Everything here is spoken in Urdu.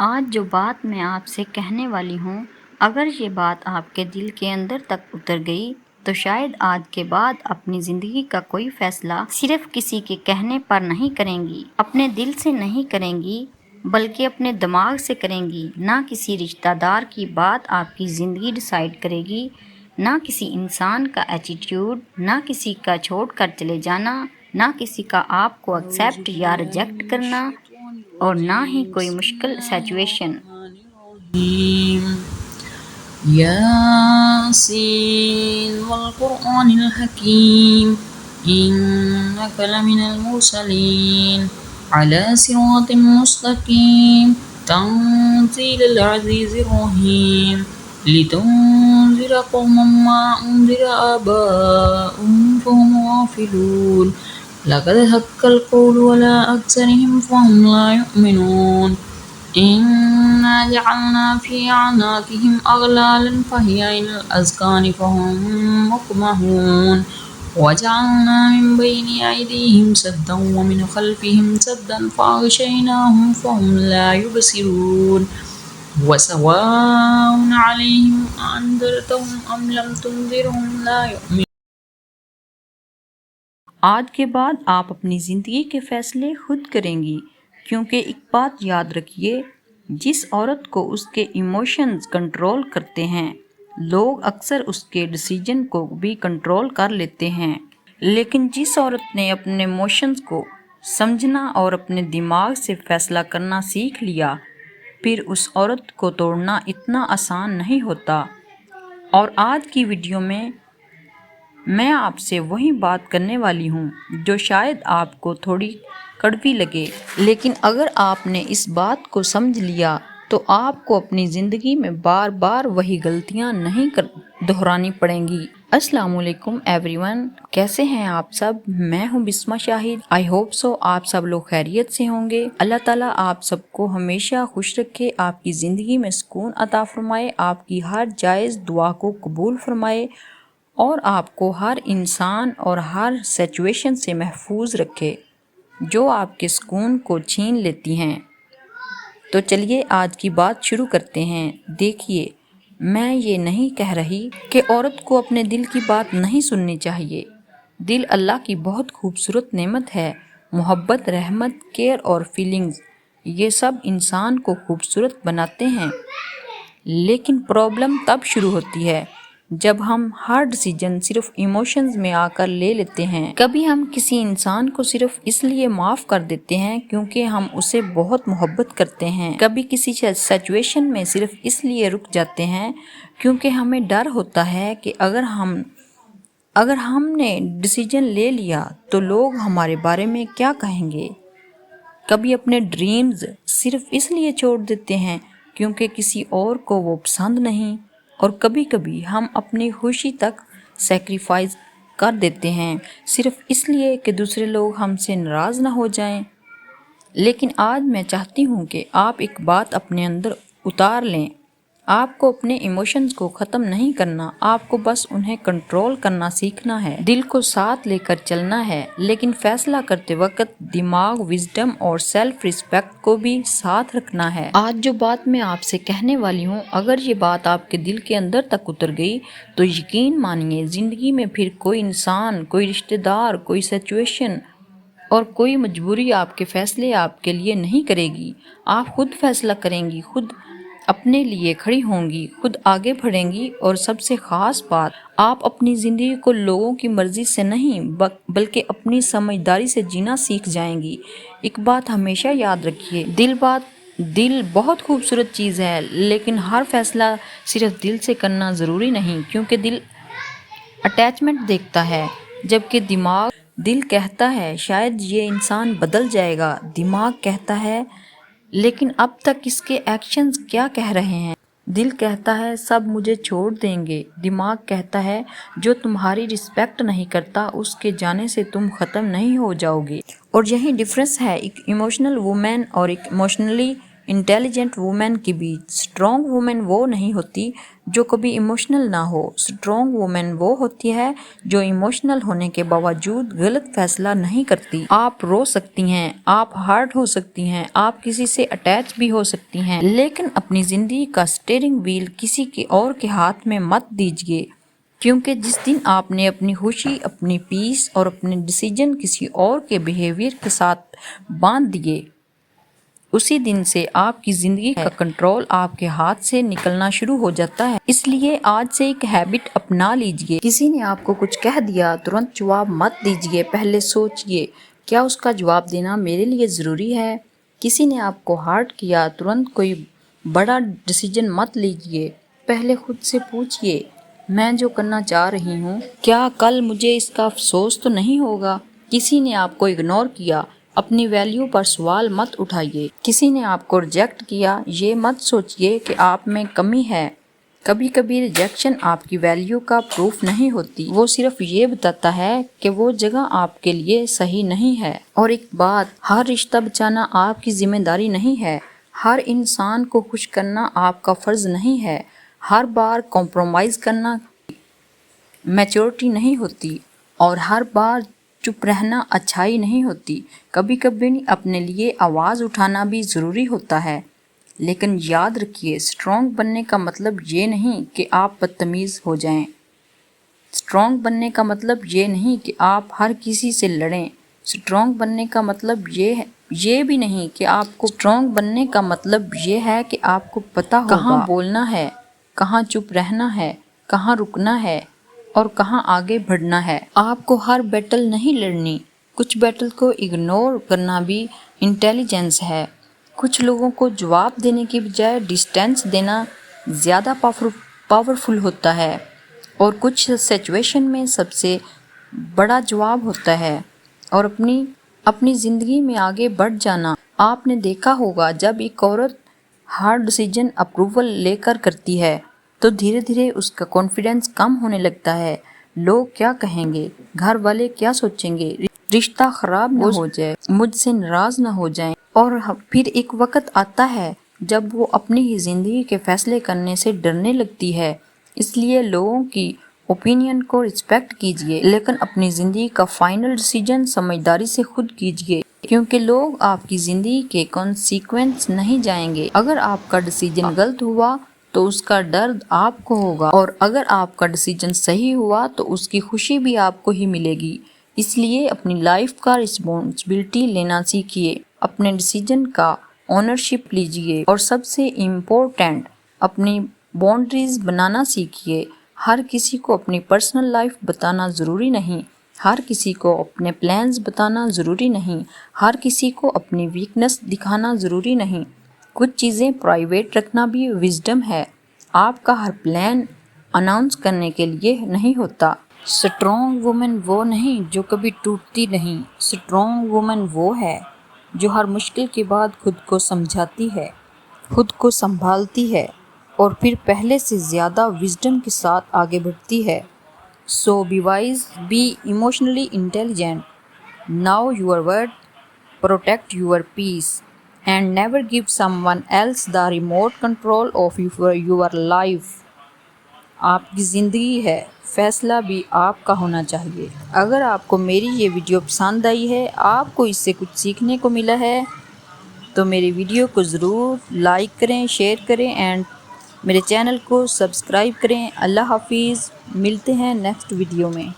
آج جو بات میں آپ سے کہنے والی ہوں، اگر یہ بات آپ کے دل کے اندر تک اتر گئی تو شاید آج کے بعد اپنی زندگی کا کوئی فیصلہ صرف کسی کے کہنے پر نہیں کریں گی، اپنے دل سے نہیں کریں گی بلکہ اپنے دماغ سے کریں گی۔ نہ کسی رشتہ دار کی بات آپ کی زندگی ڈیسائیڈ کرے گی، نہ کسی انسان کا ایٹیٹیوڈ، نہ کسی کا چھوڑ کر چلے جانا، نہ کسی کا آپ کو ایکسیپٹ یا ریجیکٹ کرنا، اور نہ ہی کوئی مشکل سچویشن۔ یاسین والقرآن الحکیم انک لمن المرسلین علی صراط مستقیم تنزیل العزیز الرحیم لتنذر قوما ما انذر آباؤهم فهم غافلون لقد حق القول على أكثرهم فهم لا يؤمنون إنا جعلنا في أعناقهم أغلالا فهي إلى الأذقان فهم مقمحون وجعلنا من بين أيديهم سدا ومن خلفهم سدا فأغشيناهم فهم لا يبصرون وسواء عليهم أنذرتهم أم لم تنذرهم لا يؤمنون۔ آج کے بعد آپ اپنی زندگی کے فیصلے خود کریں گی، کیونکہ ایک بات یاد رکھیے، جس عورت کو اس کے ایموشنز کنٹرول کرتے ہیں، لوگ اکثر اس کے ڈیسیجن کو بھی کنٹرول کر لیتے ہیں، لیکن جس عورت نے اپنے ایموشنز کو سمجھنا اور اپنے دماغ سے فیصلہ کرنا سیکھ لیا، پھر اس عورت کو توڑنا اتنا آسان نہیں ہوتا۔ اور آج کی ویڈیو میں آپ سے وہی بات کرنے والی ہوں جو شاید آپ کو تھوڑی کڑوی لگے، لیکن اگر آپ نے اس بات کو سمجھ لیا تو آپ کو اپنی زندگی میں بار بار وہی غلطیاں نہیں دہرانی پڑیں گی۔ السلام علیکم ایوری ون، کیسے ہیں آپ سب؟ میں ہوں بسمہ شاہد۔ آئی ہوپ سو آپ سب لوگ خیریت سے ہوں گے۔ اللہ تعالیٰ آپ سب کو ہمیشہ خوش رکھے، آپ کی زندگی میں سکون عطا فرمائے، آپ کی ہر جائز دعا کو قبول فرمائے اور آپ کو ہر انسان اور ہر سچویشن سے محفوظ رکھے جو آپ کے سکون کو چھین لیتی ہیں۔ تو چلیے آج کی بات شروع کرتے ہیں۔ دیکھیے، میں یہ نہیں کہہ رہی کہ عورت کو اپنے دل کی بات نہیں سننی چاہیے۔ دل اللہ کی بہت خوبصورت نعمت ہے۔ محبت، رحمت، کیئر اور فیلنگز، یہ سب انسان کو خوبصورت بناتے ہیں، لیکن پرابلم تب شروع ہوتی ہے جب ہم ہر ڈیسیجن صرف ایموشنز میں آ کر لے لیتے ہیں۔ کبھی ہم کسی انسان کو صرف اس لیے معاف کر دیتے ہیں کیونکہ ہم اسے بہت محبت کرتے ہیں، کبھی کسی سچویشن میں صرف اس لیے رک جاتے ہیں کیونکہ ہمیں ڈر ہوتا ہے کہ اگر ہم نے ڈیسیجن لے لیا تو لوگ ہمارے بارے میں کیا کہیں گے۔ کبھی اپنے ڈریمز صرف اس لیے چھوڑ دیتے ہیں کیونکہ کسی اور کو وہ پسند نہیں، اور کبھی کبھی ہم اپنی خوشی تک سیکریفائز کر دیتے ہیں صرف اس لیے کہ دوسرے لوگ ہم سے ناراض نہ ہو جائیں۔ لیکن آج میں چاہتی ہوں کہ آپ ایک بات اپنے اندر اتار لیں، آپ کو اپنے ایموشنز کو ختم نہیں کرنا، آپ کو بس انہیں کنٹرول کرنا سیکھنا ہے، دل کو ساتھ لے کر چلنا ہے، لیکن فیصلہ کرتے وقت دماغ، وزڈم اور سیلف ریسپیکٹ کو بھی ساتھ رکھنا ہے۔ آج جو بات میں آپ سے کہنے والی ہوں، اگر یہ بات آپ کے دل کے اندر تک اتر گئی تو یقین مانیے زندگی میں پھر کوئی انسان، کوئی رشتہ دار، کوئی سچویشن اور کوئی مجبوری آپ کے فیصلے آپ کے لیے نہیں کرے گی۔ آپ خود فیصلہ کریں گی، خود اپنے لیے کھڑی ہوں گی، خود آگے بڑھیں گی، اور سب سے خاص بات، آپ اپنی زندگی کو لوگوں کی مرضی سے نہیں بلکہ اپنی سمجھداری سے جینا سیکھ جائیں گی۔ ایک بات ہمیشہ یاد رکھیے، دل بہت خوبصورت چیز ہے، لیکن ہر فیصلہ صرف دل سے کرنا ضروری نہیں، کیونکہ دل اٹیچمنٹ دیکھتا ہے، جبکہ دل کہتا ہے شاید یہ انسان بدل جائے گا، دماغ کہتا ہے لیکن اب تک اس کے ایکشنز کیا کہہ رہے ہیں۔ دل کہتا ہے سب مجھے چھوڑ دیں گے، دماغ کہتا ہے جو تمہاری رسپیکٹ نہیں کرتا اس کے جانے سے تم ختم نہیں ہو جاؤ گے۔ اور یہی ڈفرینس ہے ایک ایموشنل وومن اور ایک ایموشنلی انٹیلیجنٹ وومن کے بیچ۔ اسٹرانگ وومن وہ نہیں ہوتی جو کبھی ایموشنل نہ ہو، اسٹرانگ وومن وہ ہوتی ہے جو ایموشنل ہونے کے باوجود غلط فیصلہ نہیں کرتی۔ آپ رو سکتی ہیں، آپ ہارٹ ہو سکتی ہیں، آپ کسی سے اٹیچ بھی ہو سکتی ہیں، لیکن اپنی زندگی کا اسٹیئرنگ وہیل کسی کے اور کے ہاتھ میں مت دیجیے، کیونکہ جس دن آپ نے اپنی خوشی، اپنی پیس اور اپنے ڈیسیجن کسی اور کے بیہیویئر کے ساتھ باندھ دیے، اسی دن سے آپ کی زندگی کا کنٹرول آپ کے ہاتھ سے نکلنا شروع ہو جاتا ہے۔ اس لیے آج سے ایک ہیبٹ اپنا لیجئے، کسی نے آپ کو کچھ کہہ دیا ترنت جواب مت دیجئے، پہلے سوچئے کیا اس کا جواب دینا میرے لیے ضروری ہے۔ کسی نے آپ کو ہرٹ کیا ترنت کوئی بڑا ڈیسیجن مت لیجئے، پہلے خود سے پوچھئے میں جو کرنا چاہ رہی ہوں کیا کل مجھے اس کا افسوس تو نہیں ہوگا۔ کسی نے آپ کو اگنور کیا، اپنی ویلیو پر سوال مت اٹھائیے۔ کسی نے آپ کو ریجیکٹ کیا، یہ مت سوچئے کہ آپ میں کمی ہے۔ کبھی کبھی ریجیکشن آپ کی ویلیو کا پروف نہیں ہوتی، وہ صرف یہ بتاتا ہے کہ وہ جگہ آپ کے لیے صحیح نہیں ہے۔ اور ایک بات، ہر رشتہ بچانا آپ کی ذمہ داری نہیں ہے، ہر انسان کو خوش کرنا آپ کا فرض نہیں ہے، ہر بار کمپرومائز کرنا میچورٹی نہیں ہوتی، اور ہر بار چپ رہنا اچھائی نہیں ہوتی۔ کبھی کبھی اپنے لیے آواز اٹھانا بھی ضروری ہوتا ہے، لیکن یاد رکھیے اسٹرانگ بننے کا مطلب یہ نہیں کہ آپ بدتمیز ہو جائیں، اسٹرانگ بننے کا مطلب یہ نہیں کہ آپ ہر کسی سے لڑیں، اسٹرانگ بننے کا مطلب یہ بھی نہیں کہ آپ کو اسٹرانگ بننے کا مطلب یہ ہے کہ آپ کو پتہ ہوگا کہاں بولنا ہے، کہاں چپ رہنا ہے، کہاں رکنا ہے اور کہاں آگے بڑھنا ہے۔ آپ کو ہر بیٹل نہیں لڑنی، کچھ بیٹل کو اگنور کرنا بھی انٹیلیجنس ہے۔ کچھ لوگوں کو جواب دینے کی بجائے ڈسٹینس دینا زیادہ پاورفل ہوتا ہے، اور کچھ سچویشن میں سب سے بڑا جواب ہوتا ہے اور اپنی زندگی میں آگے بڑھ جانا۔ آپ نے دیکھا ہوگا جب ایک عورت ہارڈ ڈیسیجن اپروول لے کر کرتی ہے تو دھیرے دھیرے اس کا کانفیڈنس کم ہونے لگتا ہے۔ لوگ کیا کہیں گے، گھر والے کیا سوچیں گے، رشتہ خراب نہ ہو جائے، مجھ سے ناراض نہ ہو جائیں، اور پھر ایک وقت آتا ہے جب وہ اپنی ہی زندگی کے فیصلے کرنے سے ڈرنے لگتی ہے۔ اس لیے لوگوں کی اوپینین کو رسپیکٹ کیجئے، لیکن اپنی زندگی کا فائنل ڈیسیجن سمجھداری سے خود کیجئے، کیونکہ لوگ آپ کی زندگی کے کانسیکوینس نہیں جائیں گے۔ اگر آپ کا ڈیسیجن غلط ہوا تو اس کا درد آپ کو ہوگا، اور اگر آپ کا ڈیسیجن صحیح ہوا تو اس کی خوشی بھی آپ کو ہی ملے گی۔ اس لیے اپنی لائف کا رسپانسبلٹی لینا سیکھیے، اپنے ڈیسیجن کا اونرشپ لیجیے، اور سب سے امپورٹنٹ اپنی باؤنڈریز بنانا سیکھیے۔ ہر کسی کو اپنی پرسنل لائف بتانا ضروری نہیں، ہر کسی کو اپنے پلانز بتانا ضروری نہیں، ہر کسی کو اپنی ویکنس دکھانا ضروری نہیں۔ کچھ چیزیں پرائیویٹ رکھنا بھی وزڈم ہے، آپ کا ہر پلان اناؤنس کرنے کے لیے نہیں ہوتا۔ اسٹرانگ وومن وہ نہیں جو کبھی ٹوٹتی نہیں، اسٹرانگ وومن وہ ہے جو ہر مشکل کے بعد خود کو سمجھاتی ہے، خود کو سنبھالتی ہے، اور پھر پہلے سے زیادہ وزڈم کے ساتھ آگے بڑھتی ہے۔ So be wise, be emotionally intelligent, know your worth, protect your peace, and never give someone else the remote control of your life. آپ کی زندگی ہے، فیصلہ بھی آپ کا ہونا چاہیے۔ اگر آپ کو میری یہ ویڈیو پسند آئی ہے، آپ کو اس سے کچھ سیکھنے کو ملا ہے، تو میری ویڈیو کو ضرور لائک کریں، شیئر کریں، اینڈ میرے چینل کو سبسکرائب کریں۔ اللہ حافظ، ملتے ہیں نیکسٹ ویڈیو میں۔